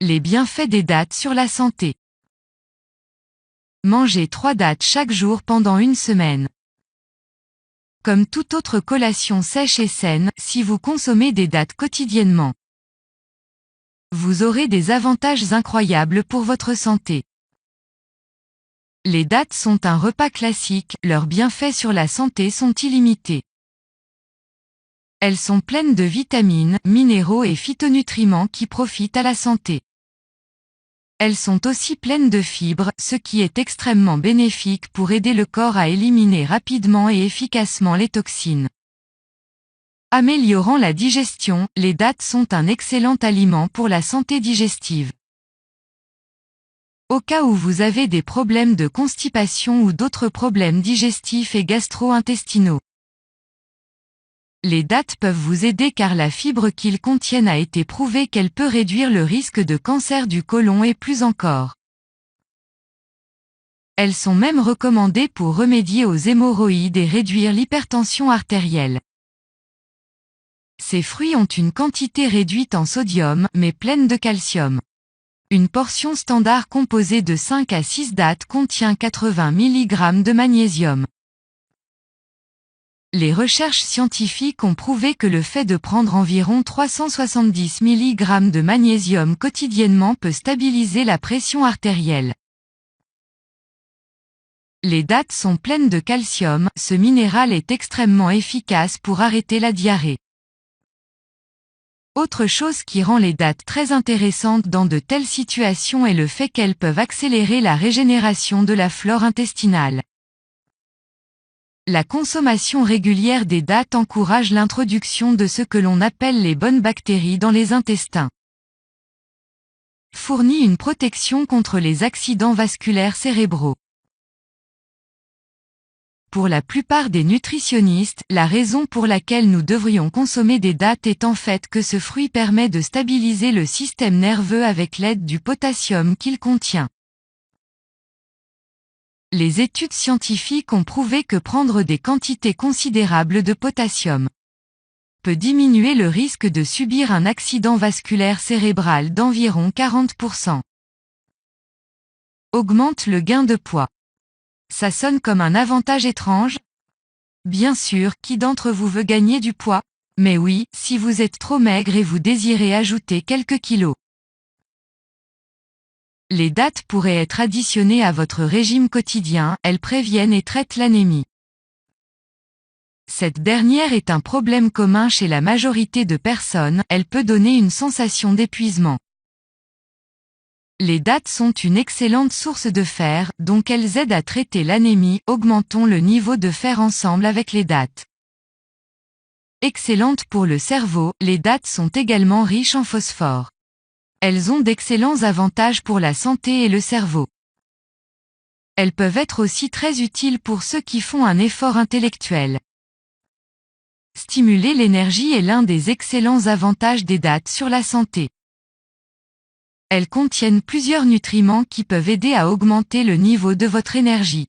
Les bienfaits des dattes sur la santé. Mangez 3 dattes chaque jour pendant une semaine. Comme toute autre collation sèche et saine, si vous consommez des dattes quotidiennement, vous aurez des avantages incroyables pour votre santé. Les dattes sont un repas classique, leurs bienfaits sur la santé sont illimités. Elles sont pleines de vitamines, minéraux et phytonutriments qui profitent à la santé. Elles sont aussi pleines de fibres, ce qui est extrêmement bénéfique pour aider le corps à éliminer rapidement et efficacement les toxines. Améliorant la digestion, les dattes sont un excellent aliment pour la santé digestive. Au cas où vous avez des problèmes de constipation ou d'autres problèmes digestifs et gastro-intestinaux, les dattes peuvent vous aider car la fibre qu'ils contiennent a été prouvé qu'elle peut réduire le risque de cancer du côlon et plus encore. Elles sont même recommandées pour remédier aux hémorroïdes et réduire l'hypertension artérielle. Ces fruits ont une quantité réduite en sodium, mais pleine de calcium. Une portion standard composée de 5 à 6 dattes contient 80 mg de magnésium. Les recherches scientifiques ont prouvé que le fait de prendre environ 370 mg de magnésium quotidiennement peut stabiliser la pression artérielle. Les dattes sont pleines de calcium, ce minéral est extrêmement efficace pour arrêter la diarrhée. Autre chose qui rend les dattes très intéressantes dans de telles situations est le fait qu'elles peuvent accélérer la régénération de la flore intestinale. La consommation régulière des dattes encourage l'introduction de ce que l'on appelle les bonnes bactéries dans les intestins. Fournit une protection contre les accidents vasculaires cérébraux. Pour la plupart des nutritionnistes, la raison pour laquelle nous devrions consommer des dattes est en fait que ce fruit permet de stabiliser le système nerveux avec l'aide du potassium qu'il contient. Les études scientifiques ont prouvé que prendre des quantités considérables de potassium peut diminuer le risque de subir un accident vasculaire cérébral d'environ 40%. Augmente le gain de poids. Ça sonne comme un avantage étrange? Bien sûr, qui d'entre vous veut gagner du poids? Mais oui, si vous êtes trop maigre et vous désirez ajouter quelques kilos. Les dattes pourraient être additionnées à votre régime quotidien, elles préviennent et traitent l'anémie. Cette dernière est un problème commun chez la majorité de personnes, elle peut donner une sensation d'épuisement. Les dattes sont une excellente source de fer, donc elles aident à traiter l'anémie, augmentons le niveau de fer ensemble avec les dattes. Excellentes pour le cerveau, les dattes sont également riches en phosphore. Elles ont d'excellents avantages pour la santé et le cerveau. Elles peuvent être aussi très utiles pour ceux qui font un effort intellectuel. Stimuler l'énergie est l'un des excellents avantages des dattes sur la santé. Elles contiennent plusieurs nutriments qui peuvent aider à augmenter le niveau de votre énergie.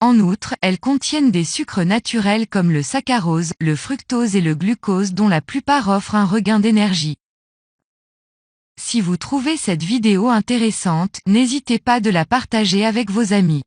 En outre, elles contiennent des sucres naturels comme le saccharose, le fructose et le glucose dont la plupart offrent un regain d'énergie. Si vous trouvez cette vidéo intéressante, n'hésitez pas de la partager avec vos amis.